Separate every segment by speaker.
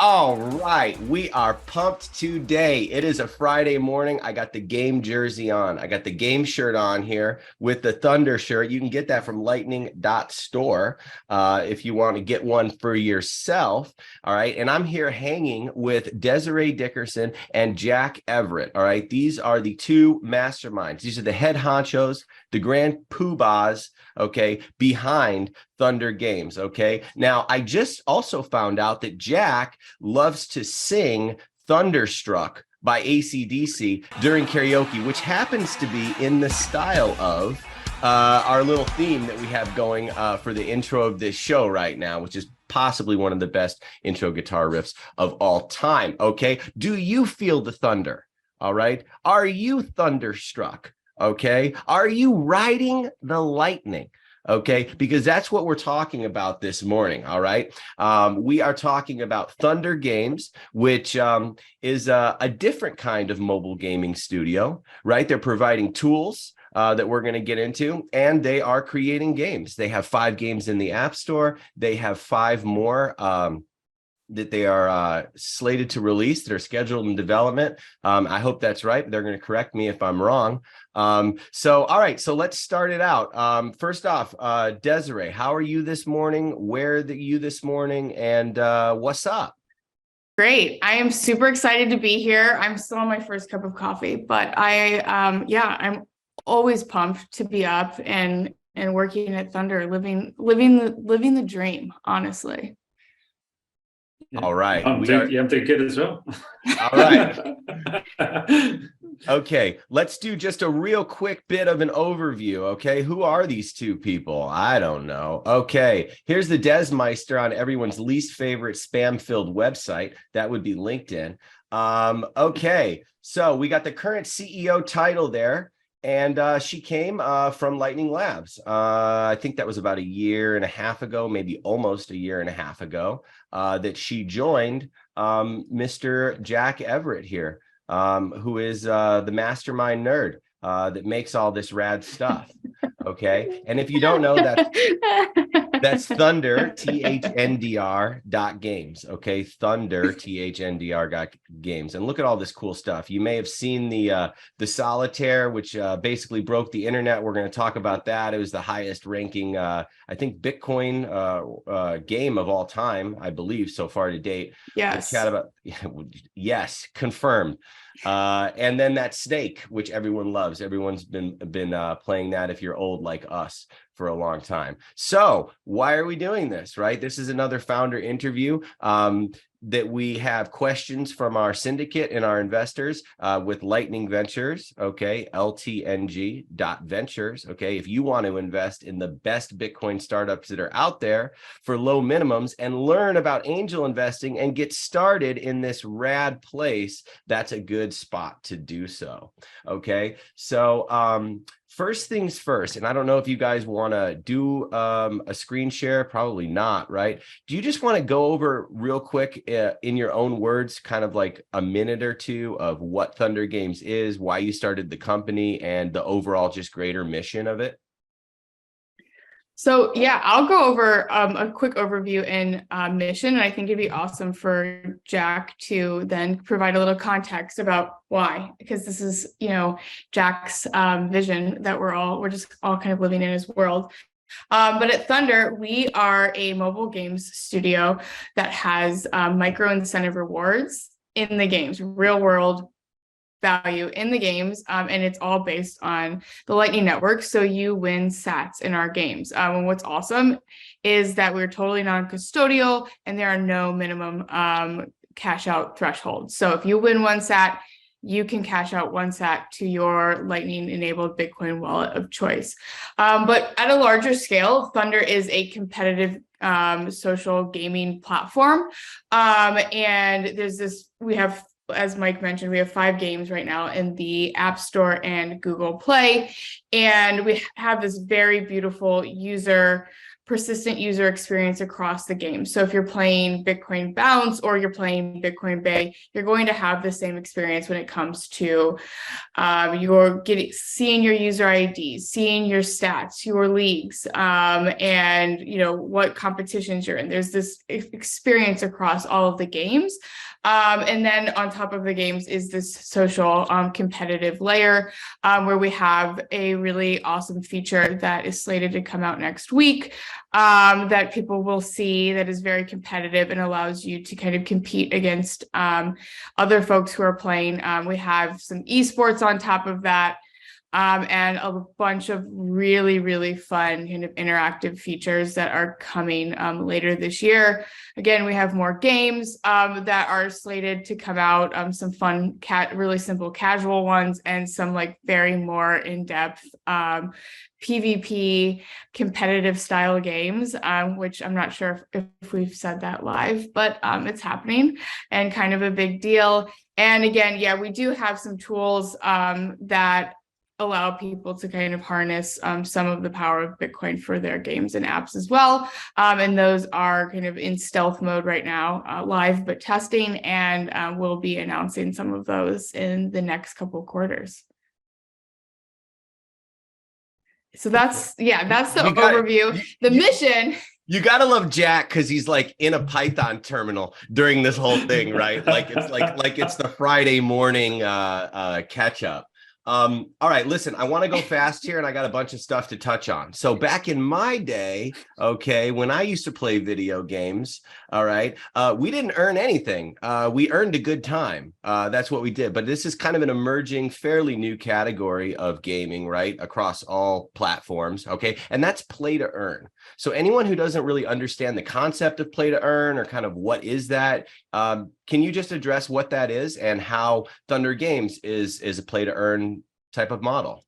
Speaker 1: All right, we are pumped today. It is a Friday morning. I got the game jersey on. I got the game shirt on here with the Thunder shirt. You can get that from lightning.store if you want to get one for yourself. All right, and I'm here hanging with Desiree Dickerson and Jack Everett. All right, these are the two masterminds. These are the head honchos, the grand poobahs, okay, behind THNDR Games, okay? Now, I just also found out that Jack loves to sing Thunderstruck by AC/DC during karaoke, which happens to be in the style of our little theme that we have going for the intro of this show right now, which is possibly one of the best intro guitar riffs of all time, okay? Do you feel the thunder, all right? Are you thunderstruck, okay? Are you riding the lightning? Okay, because that's what we're talking about this morning. All right. We are talking about THNDR Games, which is a different kind of mobile gaming studio, right? They're providing tools that we're going to get into, and they are creating games. They have 5 games in the App Store. They have 5 more that they are slated to release that are scheduled in development. I hope that's right. They're going to correct me if I'm wrong. So, all right, so let's start it out. First off, Desiree, how are you this morning? Where are you this morning? And what's up?
Speaker 2: Great. I am super excited to be here. I'm still on my first cup of coffee, but I'm always pumped to be up and working at THNDR, living the dream, honestly.
Speaker 1: All right.
Speaker 3: I'm doing good as well.
Speaker 1: All right. Okay, let's do just a real quick bit of an overview, okay? Who are these two people? I don't know. Okay, here's the Desmeister on everyone's least favorite spam-filled website. That would be LinkedIn. Okay, so we got the current CEO title there. And she came from Lightning Labs. I think that was about 1.5 years ago, maybe almost 1.5 years ago, that she joined Mr. Jack Everett here, who is the mastermind nerd that makes all this rad stuff. Okay. And if you don't know, that's Thunder, THNDR Games. Okay. Thunder, THNDR Games. And look at all this cool stuff. You may have seen the Solitaire, which basically broke the internet. We're going to talk about that. It was the highest ranking, I think, Bitcoin game of all time, I believe, so far to date.
Speaker 2: Yes.
Speaker 1: Yes, confirmed. And then that Snake, which everyone loves. Everyone's been playing that if you're old like us for a long time. So why are we doing this, right? This is another founder interview that we have questions from our syndicate and our investors with Lightning Ventures, okay, LTNG.ventures, okay? If you want to invest in the best Bitcoin startups that are out there for low minimums and learn about angel investing and get started in this rad place, that's a good spot to do so, okay? So first things first, and I don't know if you guys want to do a screen share, probably not, right? Do you just want to go over real quick in your own words, kind of like a minute or two of what THNDR Games is, why you started the company, and the overall just greater mission of it?
Speaker 2: So yeah, I'll go over a quick overview and mission, and I think it'd be awesome for Jack to then provide a little context about why, because this is, Jack's vision that we're just all kind of living in his world. But at THNDR, we are a mobile games studio that has micro incentive rewards in the games, real world value in the games, and it's all based on the Lightning Network. So you win sats in our games. And what's awesome is that we're totally non-custodial and there are no minimum cash out thresholds. So if you win 1 sat, you can cash out 1 sat to your Lightning enabled Bitcoin wallet of choice. But at a larger scale, THNDR is a competitive social gaming platform. And as Mike mentioned, we have 5 games right now in the App Store and Google Play. And we have this very beautiful user persistent user experience across the game. So if you're playing Bitcoin Bounce or you're playing Bitcoin Bay, you're going to have the same experience when it comes to you're seeing your user IDs, seeing your stats, your leagues, and what competitions you're in. There's this experience across all of the games. And then on top of the games is this social competitive layer where we have a really awesome feature that is slated to come out next week that people will see, that is very competitive and allows you to kind of compete against other folks who are playing. We have some esports on top of that. And a bunch of really, really fun kind of interactive features that are coming later this year. Again, we have more games that are slated to come out, some fun, really simple casual ones, and some like very more in-depth PvP competitive style games, which I'm not sure if we've said that live, but it's happening and kind of a big deal. And again, yeah, we do have some tools that allow people to kind of harness some of the power of Bitcoin for their games and apps as well. And those are kind of in stealth mode right now, live but testing, and we'll be announcing some of those in the next couple of quarters. So that's the overview. Mission.
Speaker 1: You gotta love Jack because he's like in a Python terminal during this whole thing, right? Like it's the Friday morning catch up. All right, listen, I want to go fast here and I got a bunch of stuff to touch on. So back in my day, okay, when I used to play video games, all right, we didn't earn anything. We earned a good time. That's what we did. But this is kind of an emerging, fairly new category of gaming, right, across all platforms, okay? And that's play to earn. So anyone who doesn't really understand the concept of play to earn or kind of what is that, can you just address what that is and how THNDR Games is a play to earn type of model?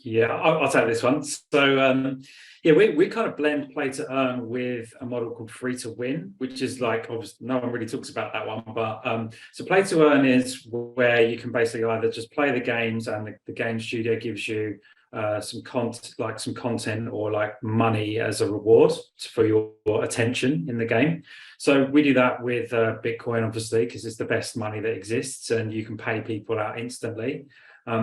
Speaker 3: Yeah, I'll take this one. So we kind of blend play to earn with a model called free to win, which is like, obviously no one really talks about that one, but so play to earn is where you can basically either just play the games and the game studio gives you some content or like money as a reward for your attention in the game. So we do that with Bitcoin, obviously, because it's the best money that exists and you can pay people out instantly.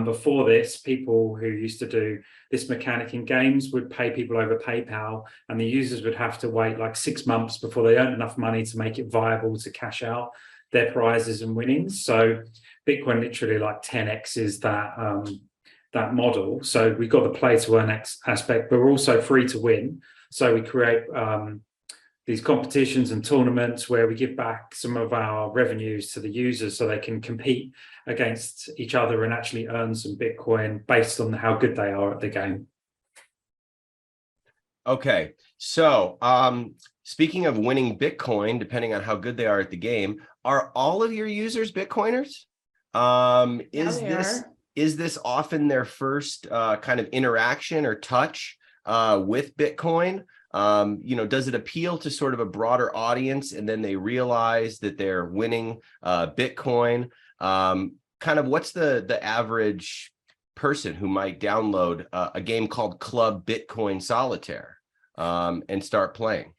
Speaker 3: Before this, people who used to do this mechanic in games would pay people over PayPal, and the users would have to wait like 6 months before they earned enough money to make it viable to cash out their prizes and winnings. So Bitcoin literally like 10x's that model. So we've got the play to earn aspect, but we're also free to win. So we create these competitions and tournaments where we give back some of our revenues to the users so they can compete against each other and actually earn some Bitcoin based on how good they are at the game.
Speaker 1: Okay, so speaking of winning Bitcoin, depending on how good they are at the game, are all of your users Bitcoiners? Is this often their first kind of interaction or touch with Bitcoin? Does it appeal to sort of a broader audience and then they realize that they're winning Bitcoin? Kind of what's the average person who might download a game called Club Bitcoin Solitaire and start playing?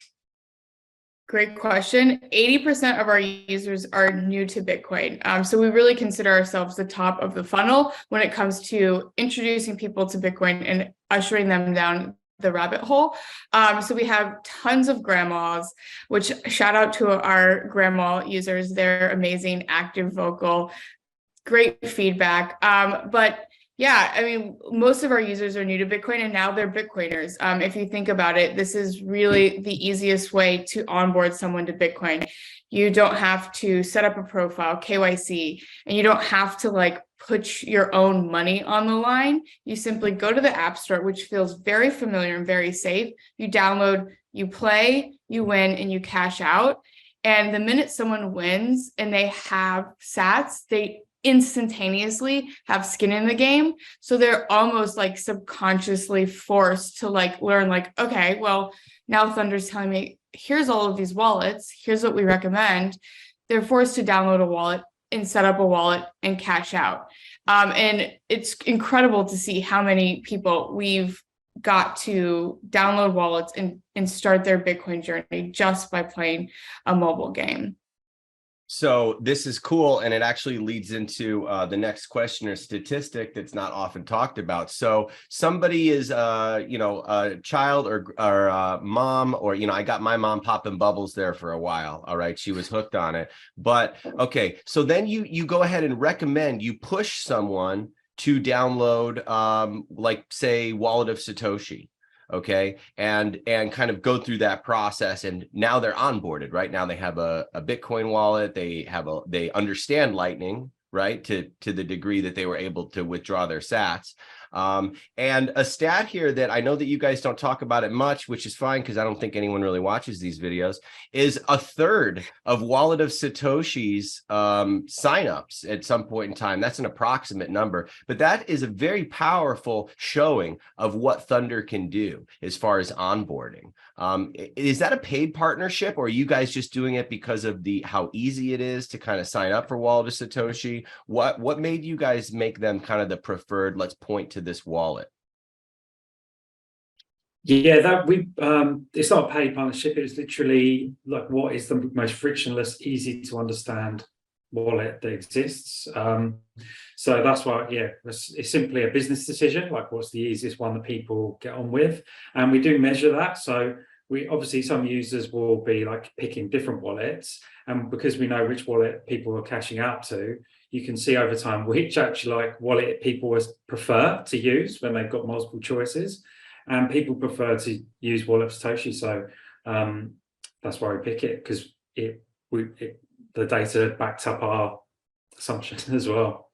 Speaker 2: Great question. 80% of our users are new to Bitcoin. So we really consider ourselves the top of the funnel when it comes to introducing people to Bitcoin and ushering them down the rabbit hole. So we have tons of grandmas, which shout out to our grandma users. They're amazing, active, vocal, great feedback. But yeah, I mean, most of our users are new to Bitcoin and now they're Bitcoiners. If you think about it, this is really the easiest way to onboard someone to Bitcoin. You don't have to set up a profile, KYC, and you don't have to like put your own money on the line. You simply go to the App Store, which feels very familiar and very safe. You download, you play, you win, and you cash out. And the minute someone wins and they have sats, they instantaneously have skin in the game. So they're almost like subconsciously forced to like learn like, okay, well, now THNDR's telling me, here's all of these wallets. Here's what we recommend. They're forced to download a wallet and set up a wallet and cash out. And it's incredible to see how many people we've got to download wallets and start their Bitcoin journey just by playing a mobile game.
Speaker 1: So this is cool, and it actually leads into the next question or statistic that's not often talked about. So somebody is, a child or mom, or I got my mom popping bubbles there for a while. All right, she was hooked on it. But okay, so then you go ahead and recommend, you push someone to download, like say Wallet of Satoshi. Okay, and kind of go through that process, and now they're onboarded. Right now they have a Bitcoin wallet, they understand Lightning, right, to the degree that they were able to withdraw their sats. And a stat here that I know that you guys don't talk about it much, which is fine because I don't think anyone really watches these videos, is a third of Wallet of Satoshi's signups at some point in time. That's an approximate number, but that is a very powerful showing of what Thunder can do as far as onboarding. Is that a paid partnership, or are you guys just doing it because of how easy it is to kind of sign up for Wallet of Satoshi? What made you guys make them kind of the preferred, let's point to this wallet?
Speaker 3: Yeah, it's not a paid partnership. It's literally like, what is the most frictionless, easy to understand wallet that exists. So that's why, it's simply a business decision, like what's the easiest one that people get on with, and we do measure that. So we obviously, some users will be like picking different wallets, and because we know which wallet people are cashing out to, you can see over time which actually like wallet people prefer to use when they've got multiple choices, and people prefer to use Wallet of Satoshi. So that's why we pick it, because the data backs up our assumption as well.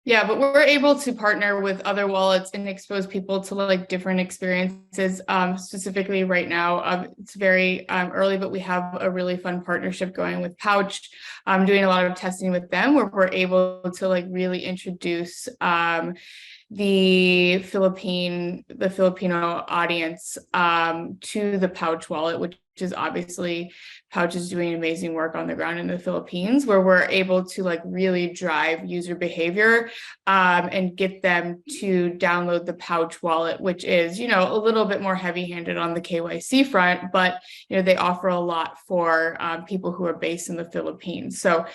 Speaker 2: Yeah, but we're able to partner with other wallets and expose people to like different experiences. Specifically right now, it's very early, but we have a really fun partnership going with Pouch. I'm doing a lot of testing with them where we're able to like really introduce the Filipino audience to the Pouch wallet, which is obviously Pouch is doing amazing work on the ground in the Philippines, where we're able to like really drive user behavior and get them to download the Pouch wallet, which is, a little bit more heavy-handed on the KYC front, but they offer a lot for people who are based in the Philippines. So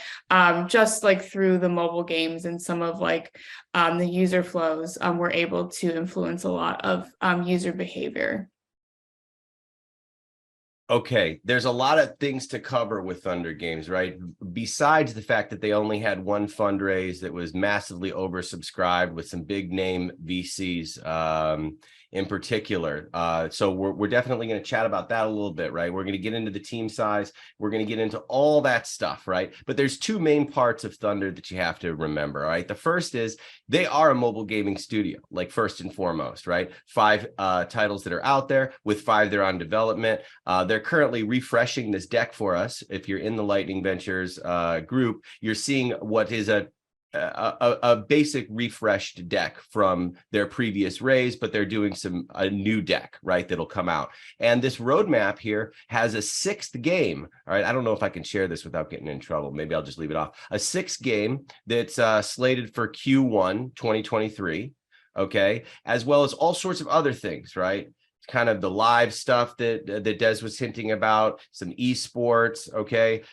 Speaker 2: just like through the mobile games and some of like the user flows, we're able to influence a lot of user behavior.
Speaker 1: Okay, there's a lot of things to cover with Thunder Games, right? Besides the fact that they only had one fundraise that was massively oversubscribed with some big name VCs in particular. So we're definitely going to chat about that a little bit, right? We're going to get into the team size. We're going to get into all that stuff, right? But there's two main parts of Thunder that you have to remember, all right? The first is they are a mobile gaming studio, like first and foremost, right? 5 titles that are out there, with 5 that are on development. They're currently refreshing this deck for us. If you're in the Lightning Ventures group, you're seeing what is a basic refreshed deck from their previous raise, but they're doing a new deck, right, that'll come out. And this roadmap here has a 6th game. All right, I don't know if I can share this without getting in trouble. Maybe I'll just leave it off. A 6th game that's slated for Q1 2023. Okay, as well as all sorts of other things, right? Kind of the live stuff that Des was hinting about, some esports, okay,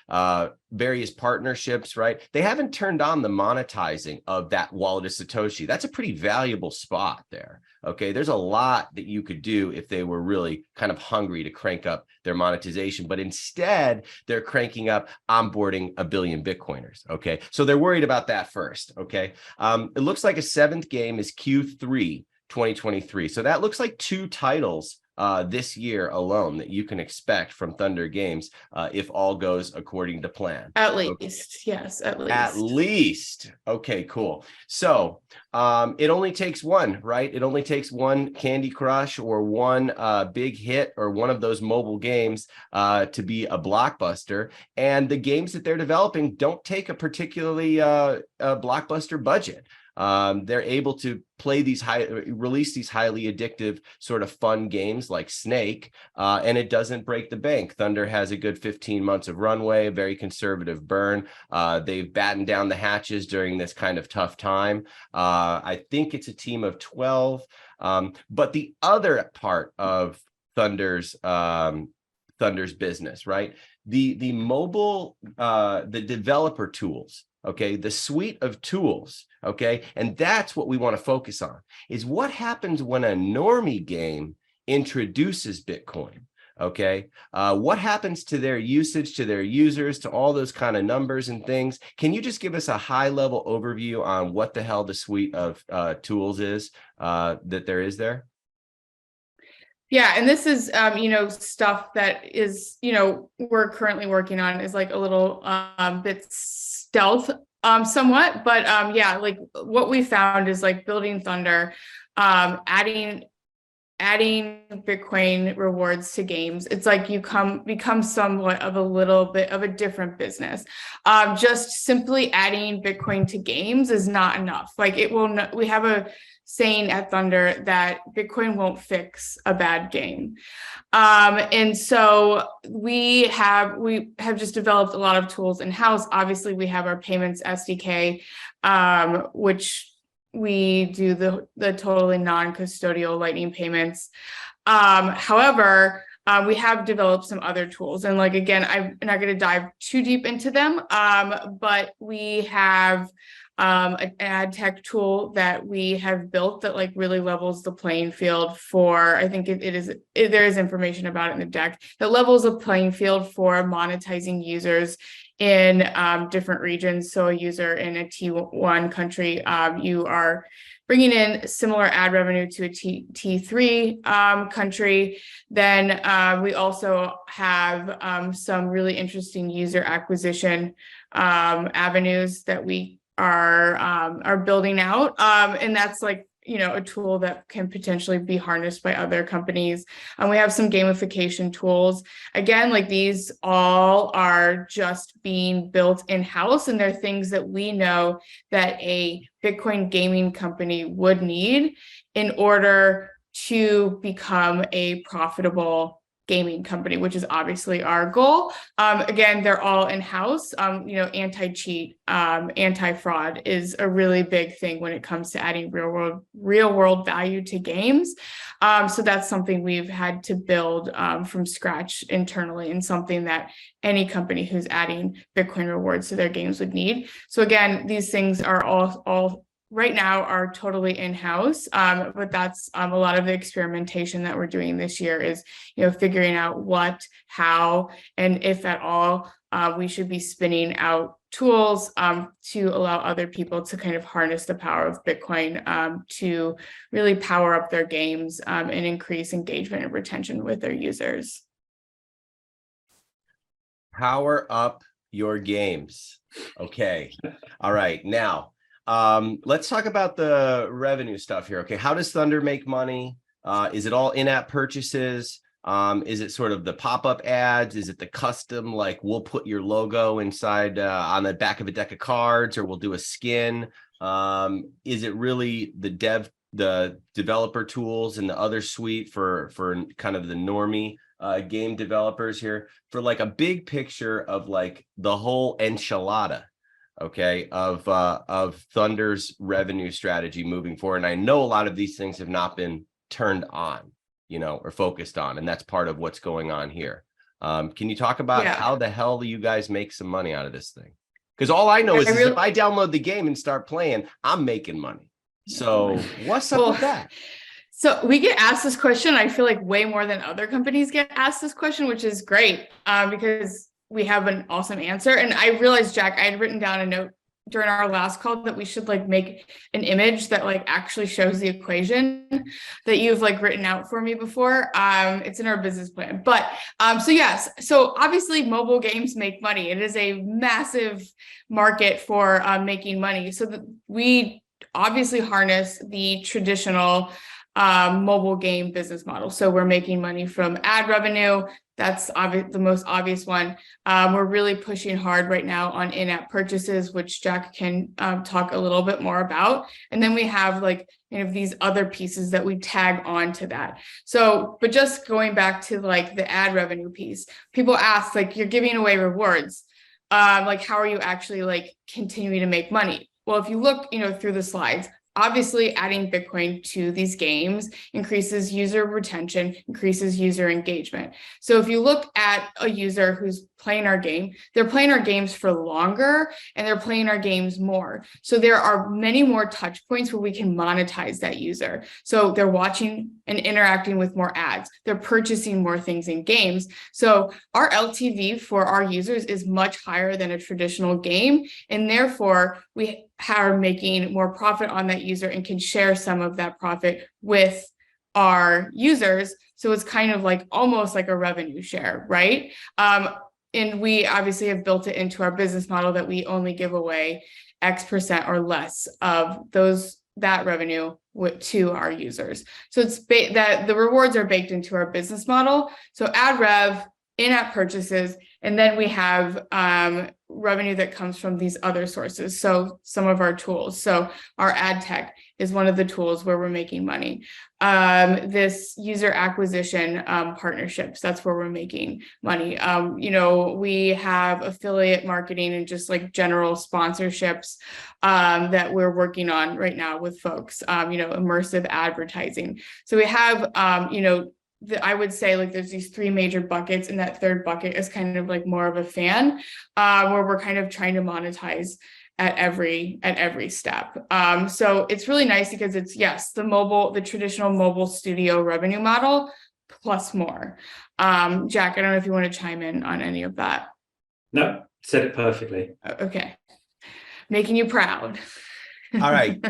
Speaker 1: various partnerships, right? They haven't turned on the monetizing of that Wallet of Satoshi. That's a pretty valuable spot there, okay? There's a lot that you could do if they were really kind of hungry to crank up their monetization, but instead they're cranking up onboarding 1 billion Bitcoiners, okay? So they're worried about that first, okay? It looks like a 7th game is Q3 2023. So that looks like 2 titles this year alone that you can expect from Thunder Games if all goes according to plan.
Speaker 2: At least, yes, at least.
Speaker 1: At least. Okay, cool. So it only takes one, right? It only takes one Candy Crush or one big hit or one of those mobile games to be a blockbuster. And the games that they're developing don't take a particularly blockbuster budget. they're able to release these highly addictive sort of fun games like Snake, and it doesn't break the bank. Thunder has a good 15 months of runway, a very conservative burn. They've battened down the hatches during this kind of tough time. I think it's a team of 12. But the other part of Thunder's business, right? The mobile, the developer tools, okay, the suite of tools, okay, and that's what we want to focus on, is what happens when a normie game introduces Bitcoin, okay? What happens to their usage, to their users, to all those kind of numbers and things? Can you just give us a high-level overview on what the hell the suite of tools is that there is there?
Speaker 2: Yeah, and this is stuff that is, we're currently working on, is like a little bit stealth somewhat, but yeah, like what we found is like building Thunder, adding Bitcoin rewards to games. It's like you become somewhat of a little bit of a different business. Just simply adding Bitcoin to games is not enough. Like we have a saying at Thunder that Bitcoin won't fix a bad game. And so we have just developed a lot of tools in-house. Obviously, we have our payments SDK, which we do the totally non-custodial Lightning payments. However, we have developed some other tools, and like, again, I'm not going to dive too deep into them, but we have an ad tech tool that we have built that like really levels the playing field for, I think there is information about it in the deck, that levels the playing field for monetizing users in different regions. So a user in a T1 country, you are bringing in similar ad revenue to a T3 country. Then we also have some really interesting user acquisition avenues that we are building out, and that's like a tool that can potentially be harnessed by other companies. And we have some gamification tools. Again, like these all are just being built in-house, and they're things that we know that a Bitcoin gaming company would need in order to become a profitable gaming company, which is obviously our goal. Again, they're all in-house. Anti-cheat, anti-fraud is a really big thing when it comes to adding real world value to games. So that's something we've had to build from scratch internally, and something that any company who's adding Bitcoin rewards to their games would need. So again, these things are all right now are totally in-house, but that's a lot of the experimentation that we're doing this year is, figuring out what, how, and if at all, we should be spinning out tools to allow other people to kind of harness the power of Bitcoin to really power up their games and increase engagement and retention with their users.
Speaker 1: Power up your games. Okay. All right. Now, let's talk about the revenue stuff here. Okay. How does Thunder make money? Is it all in-app purchases? Is it sort of the pop-up ads? Is it the custom, like we'll put your logo inside on the back of a deck of cards, or we'll do a skin? Is it really the developer tools and the other suite for kind of the normie game developers here, for like a big picture of like the whole enchilada, okay, of Thunder's revenue strategy moving forward? And I know a lot of these things have not been turned on, or focused on, and that's part of what's going on here. Can you talk about how the hell do you guys make some money out of this thing? Because all I know is if I download the game and start playing, I'm making money. So what's up with that?
Speaker 2: So we get asked this question, I feel like way more than other companies get asked this question, which is great, because we have an awesome answer. And I realized, Jack, I had written down a note during our last call that we should like make an image that like actually shows the equation that you've like written out for me before. It's in our business plan. But so yes, so obviously mobile games make money. It is a massive market for making money. So we obviously harness the traditional mobile game business model. So we're making money from ad revenue, That's the most obvious one. We're really pushing hard right now on in-app purchases, which Jack can talk a little bit more about. And then we have like these other pieces that we tag on to that. So, but just going back to like the ad revenue piece, people ask like, you're giving away rewards. Like, how are you actually like continuing to make money? Well, if you look, through the slides, obviously adding Bitcoin to these games increases user retention, increases user engagement. So if you look at a user who's playing our game, they're playing our games for longer and they're playing our games more. So there are many more touch points where we can monetize that user. So they're watching and interacting with more ads. They're purchasing more things in games. So our LTV for our users is much higher than a traditional game. And therefore we are making more profit on that user and can share some of that profit with our users. So it's kind of like almost like a revenue share, right? And we obviously have built it into our business model that we only give away X% or less of that revenue to our users. So it's that the rewards are baked into our business model. So ad rev, in-app purchases, and then we have revenue that comes from these other sources. So some of our tools. So our ad tech is one of the tools where we're making money. This user acquisition partnerships, that's where we're making money. We have affiliate marketing and just like general sponsorships that we're working on right now with folks, immersive advertising. So we have, I would say like there's these three major buckets, and that third bucket is kind of like more of a fan, where we're kind of trying to monetize at every step. So it's really nice because it's, yes, the traditional mobile studio revenue model plus more. Jack, I don't know if you want to chime in on any of that.
Speaker 3: No, said it perfectly.
Speaker 2: Okay. Making you proud.
Speaker 1: All right.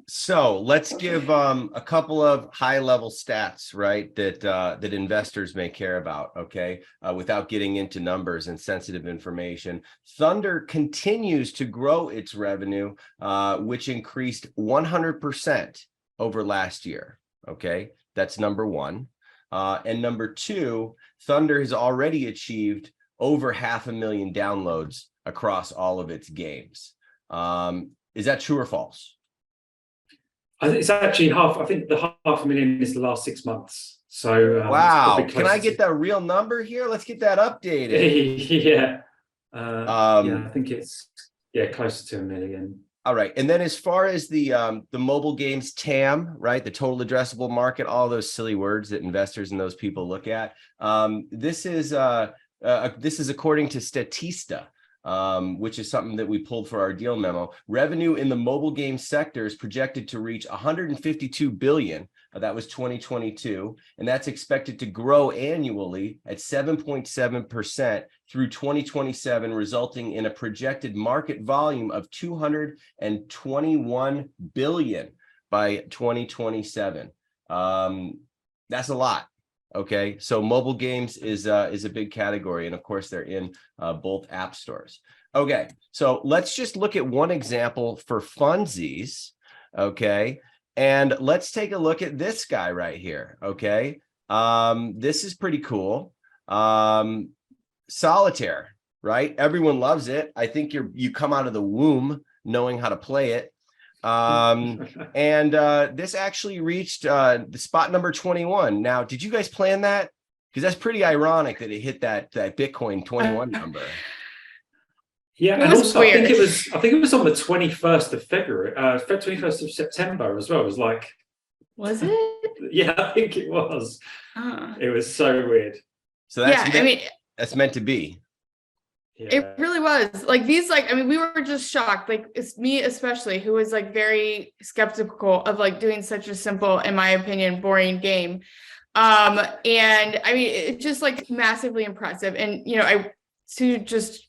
Speaker 1: So let's give a couple of high-level stats, right, that investors may care about, okay, without getting into numbers and sensitive information. Thunder continues to grow its revenue, which increased 100% over last year, okay? That's number one. And number two, Thunder has already achieved over 500,000 downloads across all of its games. Is that true or false?
Speaker 3: I think it's actually half. I think the 500,000 is the last 6 months. So
Speaker 1: wow, can I get that real number here? Let's get that updated.
Speaker 3: Yeah, I think it's closer to 1 million.
Speaker 1: All right, and then as far as the mobile games TAM, right, the total addressable market, all those silly words that investors and those people look at. This is according to Statista. Which is something that we pulled for our deal memo. Revenue in the mobile game sector is projected to reach 152 billion. That was 2022, and that's expected to grow annually at 7.7% through 2027, resulting in a projected market volume of 221 billion by 2027. That's a lot. Okay, so mobile games is a big category, and of course they're in both app stores. Okay, so let's just look at one example for funsies. Okay, and let's take a look at this guy right here. Okay, this is pretty cool. Solitaire, right? Everyone loves it. I think you come out of the womb knowing how to play it. And this actually reached the spot number 21. Now, did you guys plan that? Because that's pretty ironic that it hit that Bitcoin 21 number.
Speaker 3: Yeah, and also I think it was on the 21st of February, 21st of September as well. It was like,
Speaker 2: was it?
Speaker 3: Yeah, I think it was. It was so weird.
Speaker 1: So that's meant to be.
Speaker 2: Yeah. It really was like these, like, I mean, we were just shocked, like it's me especially, who was like very skeptical of like doing such a simple, in my opinion, boring game. And I mean, it's just like massively impressive. And, to just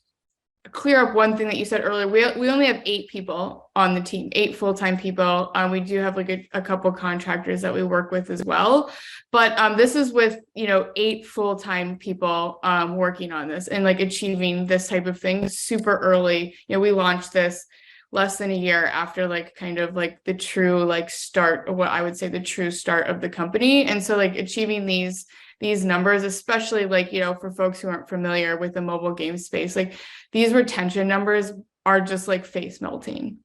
Speaker 2: clear up one thing that you said earlier, we only have 8 people on the team, 8 full-time people. We do have like a couple contractors that we work with as well, but this is with 8 full-time people working on this and like achieving this type of thing super early. We launched this less than a year after like kind of like the true like start, or what I would say the true start of the company. And so like achieving these numbers, especially like, you know, for folks who aren't familiar with the mobile game space, like these retention numbers are just like face melting.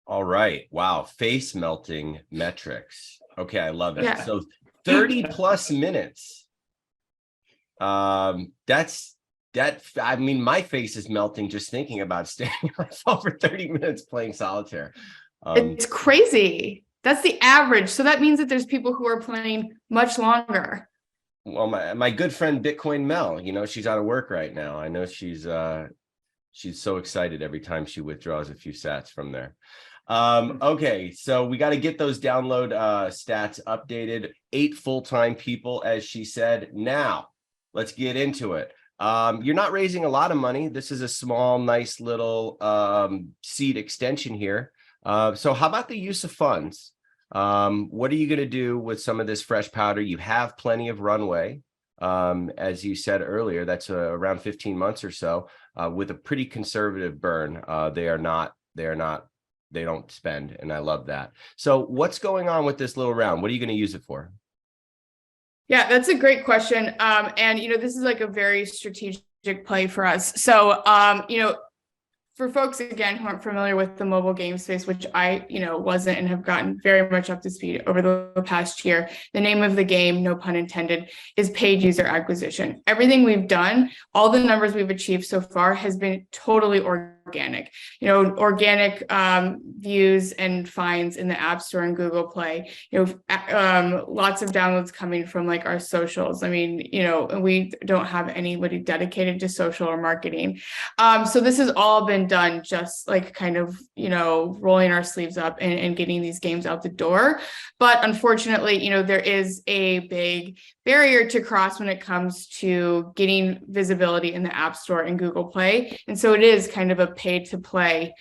Speaker 1: All right. Wow. Face melting metrics. Okay. I love it.
Speaker 2: Yeah.
Speaker 1: So 30 plus minutes. I mean, my face is melting just thinking about staying on my phone for 30 minutes playing solitaire.
Speaker 2: It's crazy. That's the average. So that means that there's people who are playing much longer.
Speaker 1: Well, my good friend Bitcoin Mel, you know, she's out of work right now. I know she's so excited every time she withdraws a few sats from there. Okay, so we got to get those download stats updated. 8 full-time people, as she said. Now, let's get into it. You're not raising a lot of money. This is a small, nice little seed extension here. So how about the use of funds? What are you going to do with some of this fresh powder? You have plenty of runway. As you said earlier, that's around 15 months or so, with a pretty conservative burn. They don't spend, and I love that. So what's going on with this little round? What are you going to use it for?
Speaker 2: Yeah, that's a great question. And, you know, this is like a very strategic play for us. So, you know, for folks, again, who aren't familiar with the mobile game space, which I, you know, wasn't and have gotten very much up to speed over the past year, the name of the game, no pun intended, is paid user acquisition. Everything we've done, all the numbers we've achieved so far has been totally organic. You know, organic views and finds in the App Store and Google Play. You know, lots of downloads coming from like our socials. I mean, you know, we don't have anybody dedicated to social or marketing. So this has all been done just like kind of, you know, rolling our sleeves up and getting these games out the door. But unfortunately, you know, there is a big barrier to cross when it comes to getting visibility in the App Store and Google Play. And so it is kind of a pay to play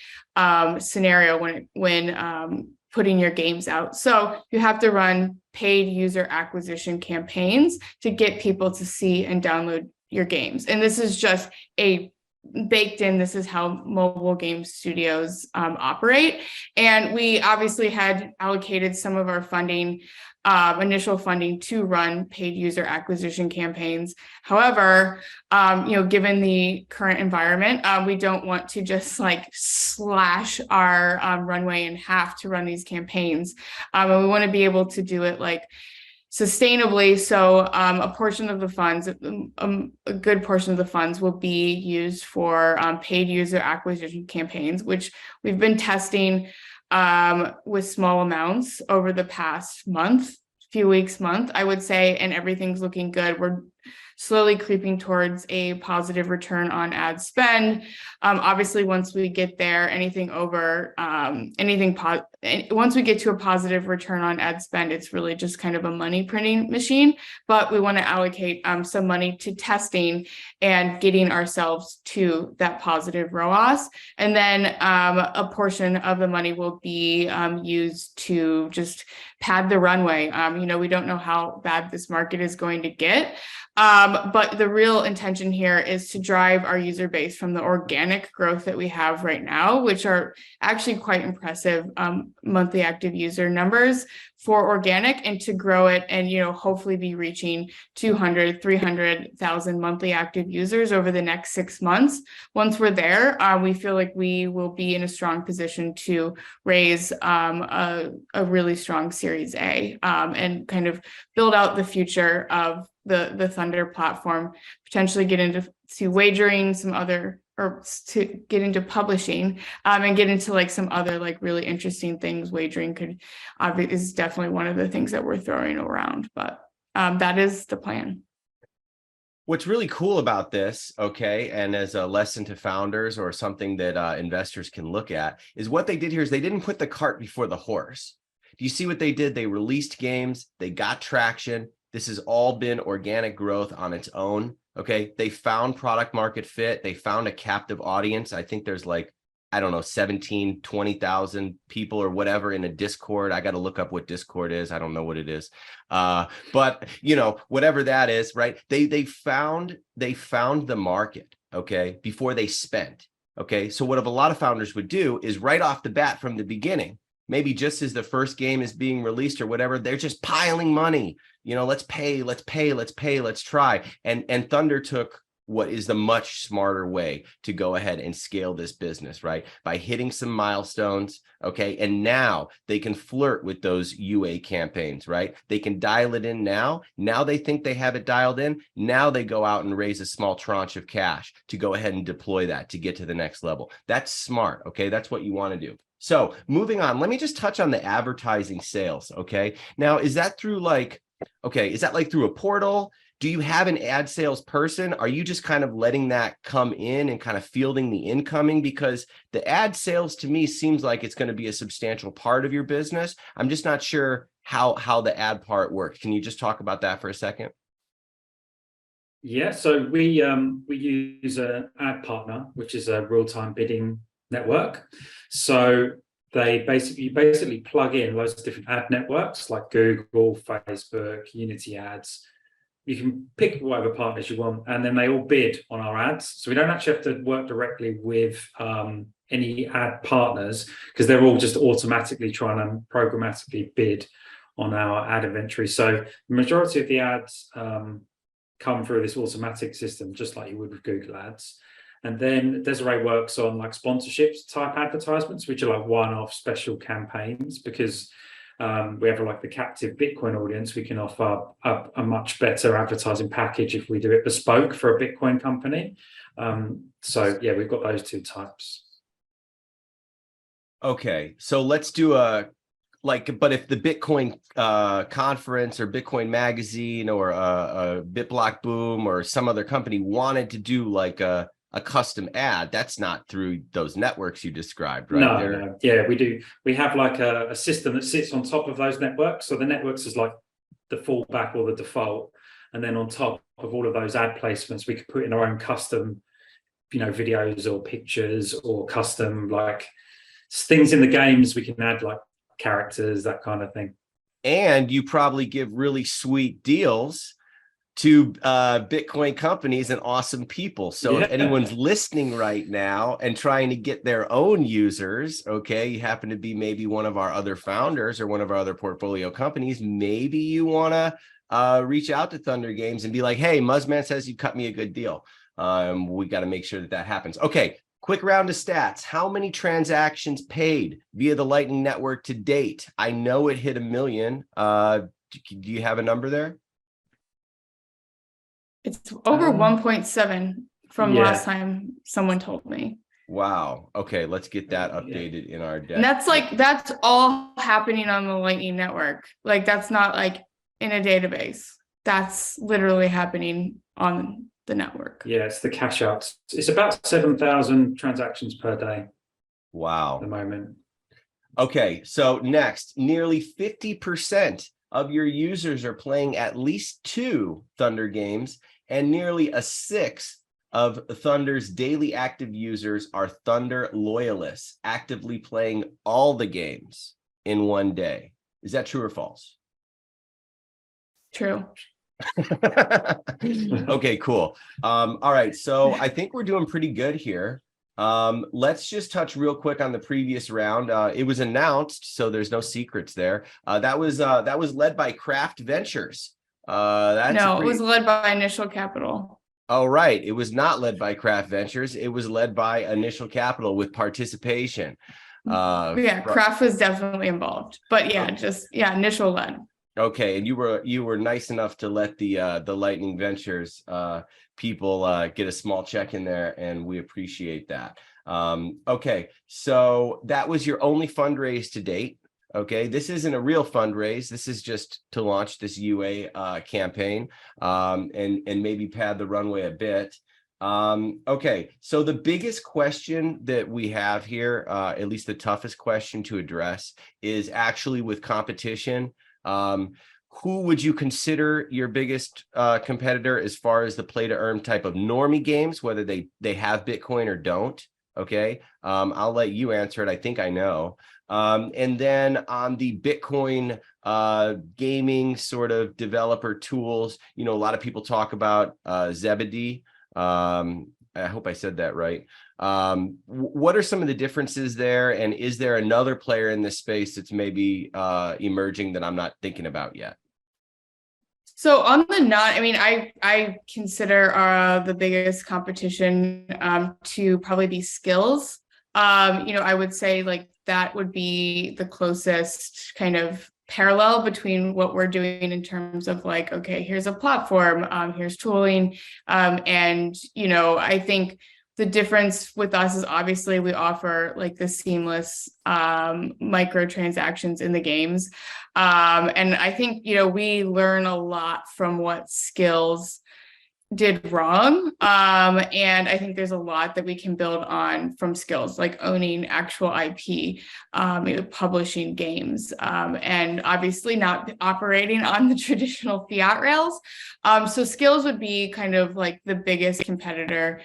Speaker 2: scenario when putting your games out. So you have to run paid user acquisition campaigns to get people to see and download your games. And this is just baked in. This is how mobile game studios operate. And we obviously had allocated some of our funding, initial funding, to run paid user acquisition campaigns. However, you know, given the current environment, we don't want to just like slash our runway in half to run these campaigns. And we want to be able to do it like sustainably. So a portion of the funds, a good portion of the funds will be used for paid user acquisition campaigns, which we've been testing with small amounts over the past month, I would say, and everything's looking good. We're slowly creeping towards a positive return on ad spend. Obviously, once we get there, once we get to a positive return on ad spend, it's really just kind of a money printing machine. But we want to allocate some money to testing and getting ourselves to that positive ROAS. And then a portion of the money will be used to just pad the runway. You know, we don't know how bad this market is going to get. But the real intention here is to drive our user base from the organic growth that we have right now, which are actually quite impressive monthly active user numbers for organic, and to grow it and, you know, hopefully be reaching 300,000 monthly active users over the next 6 months. Once we're there, we feel like we will be in a strong position to raise a really strong Series A and kind of build out the future of the Thunder platform, potentially get into wagering, to get into publishing, and get into like some other like really interesting things. Wagering is definitely one of the things that we're throwing around, but that is the plan.
Speaker 1: What's really cool about this, okay, and as a lesson to founders or something that investors can look at, is what they did here is they didn't put the cart before the horse. Do you see what they did? They released games, they got traction. This has all been organic growth on its own. Okay. They found product market fit. They found a captive audience. I think there's like, I don't know, 17, 20,000 people or whatever in a Discord. I got to look up what Discord is. I don't know what it is. But you know, whatever that is, right? They found the market, okay, before they spent. Okay, so what a lot of founders would do is right off the bat from the beginning, maybe just as the first game is being released or whatever, they're just piling money. Let's pay, let's try. And Thunder took what is the much smarter way to go ahead and scale this business, right? By hitting some milestones, okay? And now they can flirt with those UA campaigns, right? They can dial it in now. Now they think they have it dialed in. Now they go out and raise a small tranche of cash to go ahead and deploy that to get to the next level. That's smart, okay? That's what you want to do. So moving on, let me just touch on the advertising sales, okay? Now, is that through is that like through a portal? Do you have an ad sales person? Are you just kind of letting that come in and kind of fielding the incoming? Because the ad sales to me seems like it's going to be a substantial part of your business. I'm just not sure how the ad part works. Can you just talk about that for a second?
Speaker 3: Yeah, so we use an ad partner, which is a real-time bidding network. So you basically plug in loads of different ad networks like Google, Facebook, Unity Ads. You can pick whatever partners you want, and then they all bid on our ads. So we don't actually have to work directly with any ad partners, because they're all just automatically trying to programmatically bid on our ad inventory. So the majority of the ads come through this automatic system, just like you would with Google Ads. And then Desiree works on like sponsorships type advertisements, which are like one-off special campaigns, because we have like the captive Bitcoin audience. We can offer a much better advertising package if we do it bespoke for a Bitcoin company. So yeah, we've got those two types.
Speaker 1: Okay, so let's do but if the Bitcoin conference or Bitcoin magazine or a BitBlock Boom or some other company wanted to do like a custom ad, that's not through those networks you described, right?
Speaker 3: No. Yeah, we do. We have like a system that sits on top of those networks. So the networks is like the fallback or the default. And then on top of all of those ad placements, we could put in our own custom, videos or pictures or custom like things in the games. We can add like characters, that kind of thing.
Speaker 1: And you probably give really sweet deals to Bitcoin companies and awesome people. So if anyone's listening right now and trying to get their own users, okay, you happen to be maybe one of our other founders or one of our other portfolio companies, maybe you want to reach out to Thunder Games and be like, hey, Muzzman says you cut me a good deal. We got to make sure that happens. Okay, quick round of stats. How many transactions paid via the Lightning Network to date? I know it hit 1 million. Do you have a number there?
Speaker 2: It's over 1.7 from last time someone told me.
Speaker 1: Wow. Okay, let's get that updated in our deck.
Speaker 2: And that's all happening on the Lightning Network. Like that's not like in a database. That's literally happening on the network.
Speaker 3: Yeah, it's the cash outs. It's about 7,000 transactions per day.
Speaker 1: Wow.
Speaker 3: At the moment.
Speaker 1: Okay, so next, nearly 50% of your users are playing at least 2 Thunder games, and nearly a sixth of Thunder's daily active users are Thunder loyalists, actively playing all the games in one day. Is that true or false?
Speaker 2: True.
Speaker 1: Okay, cool. All right, so I think we're doing pretty good here. Let's just touch real quick on the previous round. It was announced, so there's no secrets there. That was led by Craft Ventures.
Speaker 2: It was led by Initial Capital.
Speaker 1: Oh, right. It was not led by Craft Ventures. It was led by Initial Capital with participation.
Speaker 2: Craft was definitely involved, but Initial led.
Speaker 1: Okay, and you were nice enough to let the Lightning Ventures people get a small check in there, and we appreciate that. Okay, so that was your only fundraise to date. Okay, this isn't a real fundraise. This is just to launch this UA campaign and maybe pad the runway a bit. Okay, so the biggest question that we have here, at least the toughest question to address, is actually with competition. Who would you consider your biggest competitor as far as the play to earn type of normie games, whether they have Bitcoin or don't? Okay, I'll let you answer it. I think I know. And then on the Bitcoin gaming sort of developer tools, a lot of people talk about Zebedee. I hope I said that right. What are some of the differences there? And is there another player in this space that's maybe emerging that I'm not thinking about yet?
Speaker 2: So on the I mean, I consider the biggest competition to probably be skills. I would say like that would be the closest kind of parallel between what we're doing in terms of like, okay, here's a platform, here's tooling, and I think the difference with us is obviously we offer like the seamless microtransactions in the games. And I think, we learn a lot from what skills did wrong. And I think there's a lot that we can build on from skills, like owning actual IP, publishing games, and obviously not operating on the traditional fiat rails. So skills would be kind of like the biggest competitor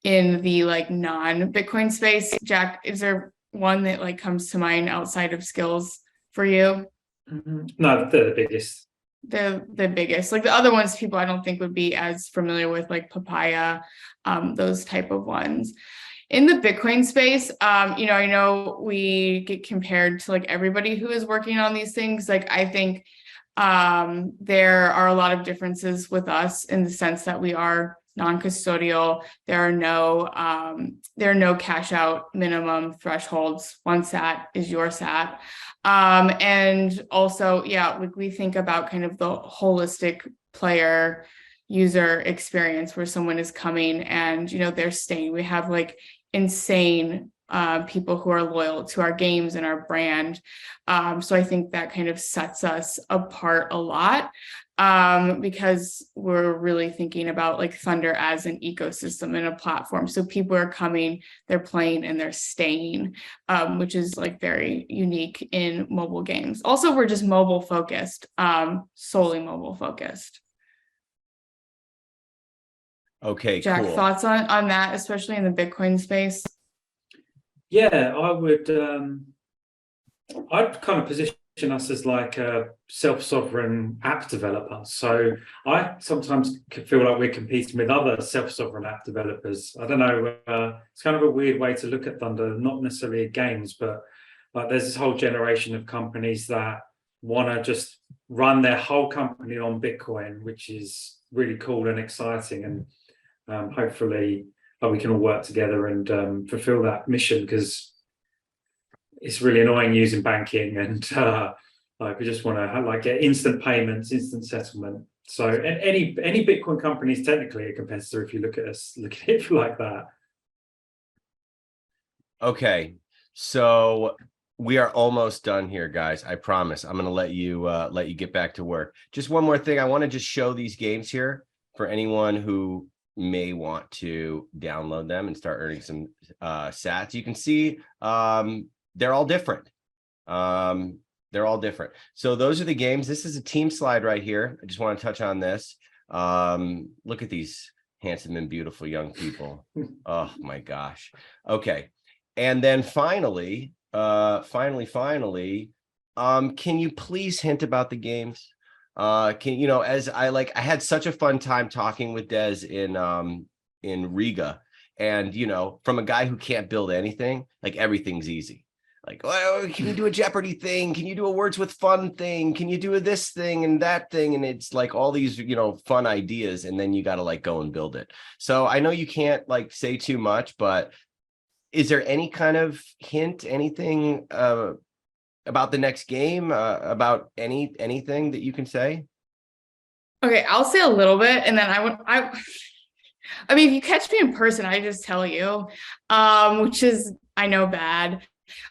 Speaker 2: in the like non-Bitcoin space. Jack, is there one that like comes to mind outside of skills for you?
Speaker 3: No, they're the biggest.
Speaker 2: The biggest. Like the other ones people I don't think would be as familiar with, like Papaya, those type of ones. In the Bitcoin space, I know we get compared to like everybody who is working on these things. Like I think there are a lot of differences with us in the sense that we are non-custodial. There are no cash out minimum thresholds. One sat is your sat. And also, like we think about kind of the holistic player user experience where someone is coming and, they're staying. We have like insane people who are loyal to our games and our brand. So I think that kind of sets us apart a lot, because we're really thinking about like Thunder as an ecosystem and a platform. So people are coming, they're playing, and they're staying, which is like very unique in mobile games. Also, we're just mobile focused, solely mobile focused.
Speaker 1: Okay,
Speaker 2: Jack,
Speaker 1: cool.
Speaker 2: thoughts on that, especially in the Bitcoin space?
Speaker 3: Yeah, I'd kind of position us as like a self-sovereign app developer. So I sometimes feel like we're competing with other self-sovereign app developers. I don't know, it's kind of a weird way to look at Thunder, not necessarily games, but like there's this whole generation of companies that want to just run their whole company on Bitcoin, which is really cool and exciting. And hopefully we can all work together and fulfill that mission, because it's really annoying using banking and like we just want to like get instant payments, instant settlement. So any Bitcoin company is technically a competitor if you look at it like that.
Speaker 1: Okay, so we are almost done here, guys. I promise. I'm going to let you get back to work. Just one more thing. I want to just show these games here for anyone who may want to download them and start earning some sats. You can see they're all different. They're all different. So those are the games. This is a team slide right here. I just want to touch on this. Look at these handsome and beautiful young people. Oh my gosh. Okay. And then finally, can you please hint about the games? As I had such a fun time talking with Des in Riga, and from a guy who can't build anything, like everything's easy. Like, oh, can you do a Jeopardy thing? Can you do a Words with Fun thing? Can you do this thing and that thing? And it's like all these, fun ideas, and then you got to like go and build it. So I know you can't like say too much, but is there any kind of hint, anything about the next game, about anything that you can say?
Speaker 2: Okay, I'll say a little bit, and then I mean, if you catch me in person, I just tell you, which is, I know, bad,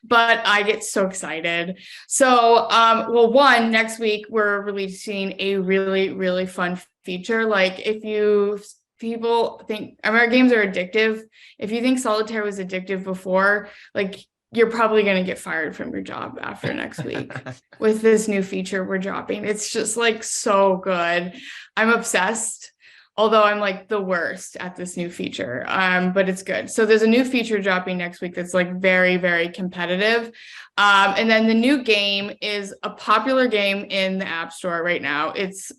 Speaker 2: but I get so excited. So, well, next week we're releasing a really, really fun feature. Like people think our games are addictive. If you think Solitaire was addictive before, like you're probably going to get fired from your job after next week with this new feature we're dropping. It's just like so good. I'm obsessed, although I'm like the worst at this new feature. But it's good. So there's a new feature dropping next week that's like very, very competitive. And then the new game is a popular game in the App Store right now. It's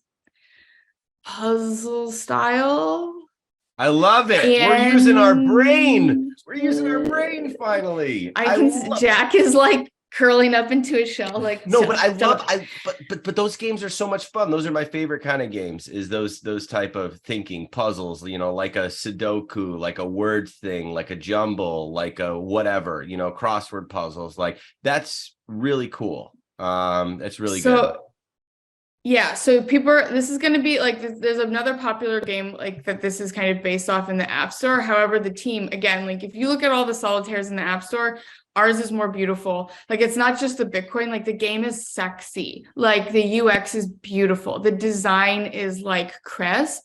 Speaker 2: puzzle style.
Speaker 1: I love it. We're using our brain. We're using our brain finally.
Speaker 2: Jack is like curling up into a shell, like
Speaker 1: no, but but those games are so much fun. Those are my favorite kind of games, is those type of thinking puzzles, you know, like a Sudoku, like a word thing, like a jumble, like a whatever, you know, crossword puzzles. Like that's really cool. That's really good.
Speaker 2: Yeah, so this is going to be like, there's another popular game like that this is kind of based off in the App Store. However, the team, again, like if you look at all the solitaires in the App Store, ours is more beautiful. Like it's not just the Bitcoin, like the game is sexy. Like the UX is beautiful. The design is like crisp.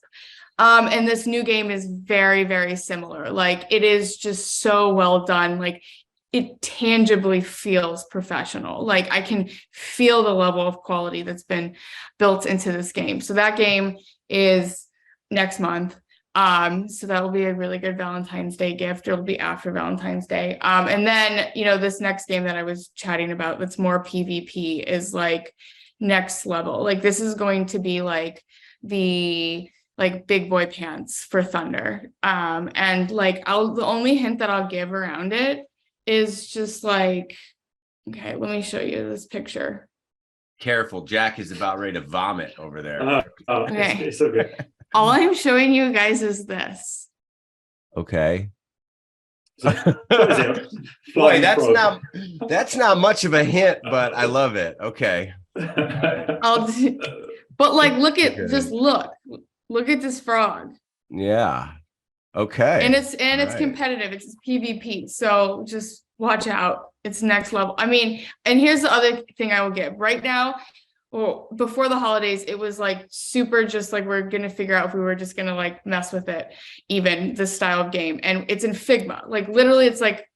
Speaker 2: And this new game is very, very similar. Like it is just so well done. Like it tangibly feels professional. Like I can feel the level of quality that's been built into this game. So that game is next month. So that will be a really good Valentine's Day gift. It'll be after Valentine's Day. And then, you know, this next game that I was chatting about that's more PvP is like next level. Like this is going to be like the big boy pants for Thunder. And like the only hint that I'll give around it is just like, okay, let me show you this picture.
Speaker 1: Careful, Jack is about ready to vomit over there.
Speaker 2: Okay.
Speaker 3: It's so good.
Speaker 2: All I'm showing you guys is this.
Speaker 1: Okay.
Speaker 3: Boy,
Speaker 1: that's not much of a hint, but I love it. Okay.
Speaker 2: But like, look at this frog.
Speaker 1: Yeah. Okay.
Speaker 2: And it's competitive. It's PvP. So just watch out. It's next level. I mean, and here's the other thing I will give right now. Well, before the holidays, it was like super just like we're going to figure out if we were just going to like mess with it, even this style of game. And it's in Figma. Like literally it's like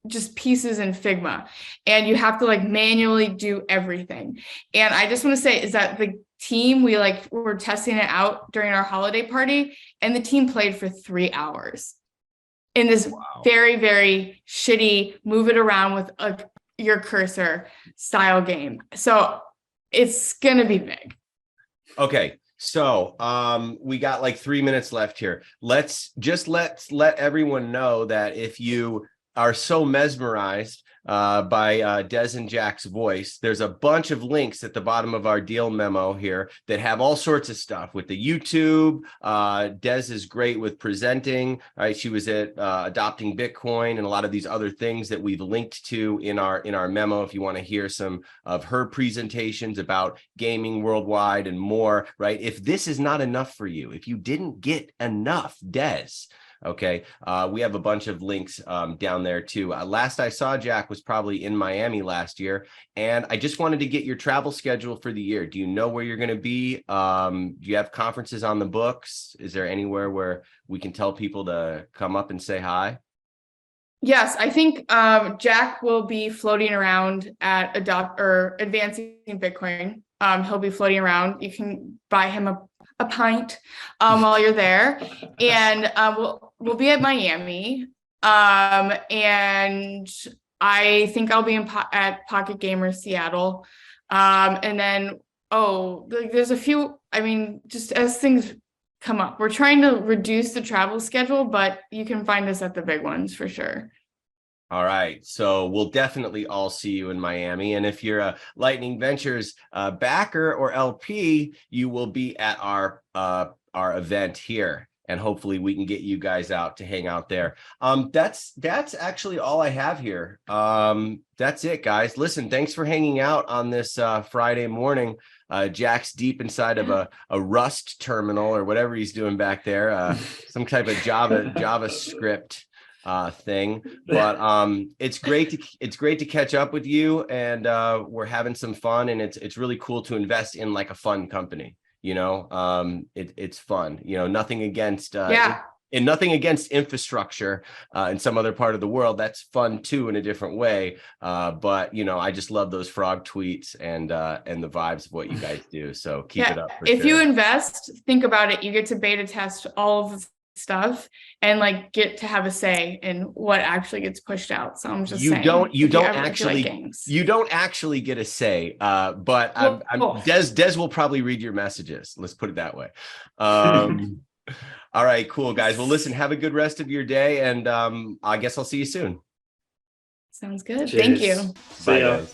Speaker 2: just pieces in Figma. And you have to like manually do everything. And I just want to say is that the team, we were testing it out during our holiday party, and the team played for 3 hours in this very, very shitty move it around with your cursor style game. So it's gonna be big.
Speaker 1: Okay, so we got like 3 minutes left here. Let's let everyone know that if you are so mesmerized by Des and Jack's voice, there's a bunch of links at the bottom of our deal memo here that have all sorts of stuff with the YouTube. Des is great with presenting, right? She was at Adopting Bitcoin and a lot of these other things that we've linked to in our memo if you want to hear some of her presentations about gaming worldwide and more, right? If this is not enough for you, if you didn't get enough Des, okay, we have a bunch of links down there too. Last I saw Jack was probably in Miami last year, and I just wanted to get your travel schedule for the year. Do you know where you're going to be? Do you have conferences on the books? Is there anywhere where we can tell people to come up and say hi?
Speaker 2: Yes, I think Jack will be floating around at Advancing Bitcoin. He'll be floating around. You can buy him a pint while you're there, and we'll be at Miami, and I think I'll be at Pocket Gamer Seattle, and then there's a few. I mean, just as things come up, we're trying to reduce the travel schedule, but you can find us at the big ones for sure.
Speaker 1: All right, so we'll definitely all see you in Miami. And if you're a Lightning Ventures backer or LP, you will be at our event here. And hopefully we can get you guys out to hang out there. That's actually all I have here. That's it, guys. Listen, thanks for hanging out on this Friday morning. Jack's deep inside of a Rust terminal or whatever he's doing back there, some type of JavaScript thing, but it's great to catch up with you, and we're having some fun, and it's really cool to invest in like a fun company, you know. It's fun, you know, nothing against and nothing against infrastructure in some other part of the world. That's fun too in a different way, but you know, I just love those frog tweets and the vibes of what you guys do, so keep it up.
Speaker 2: If you invest, think about it, you get to beta test all of the stuff and like get to have a say in what actually gets pushed out. So I'm just saying, you don't actually get a say, but Des will probably read your messages, let's put it that way.
Speaker 1: All right, cool, guys. Well, listen, have a good rest of your day, and I guess I'll see you soon.
Speaker 2: Sounds good.
Speaker 3: Cheers.
Speaker 2: Thank you.
Speaker 3: See
Speaker 1: Bye,
Speaker 3: ya.
Speaker 1: guys.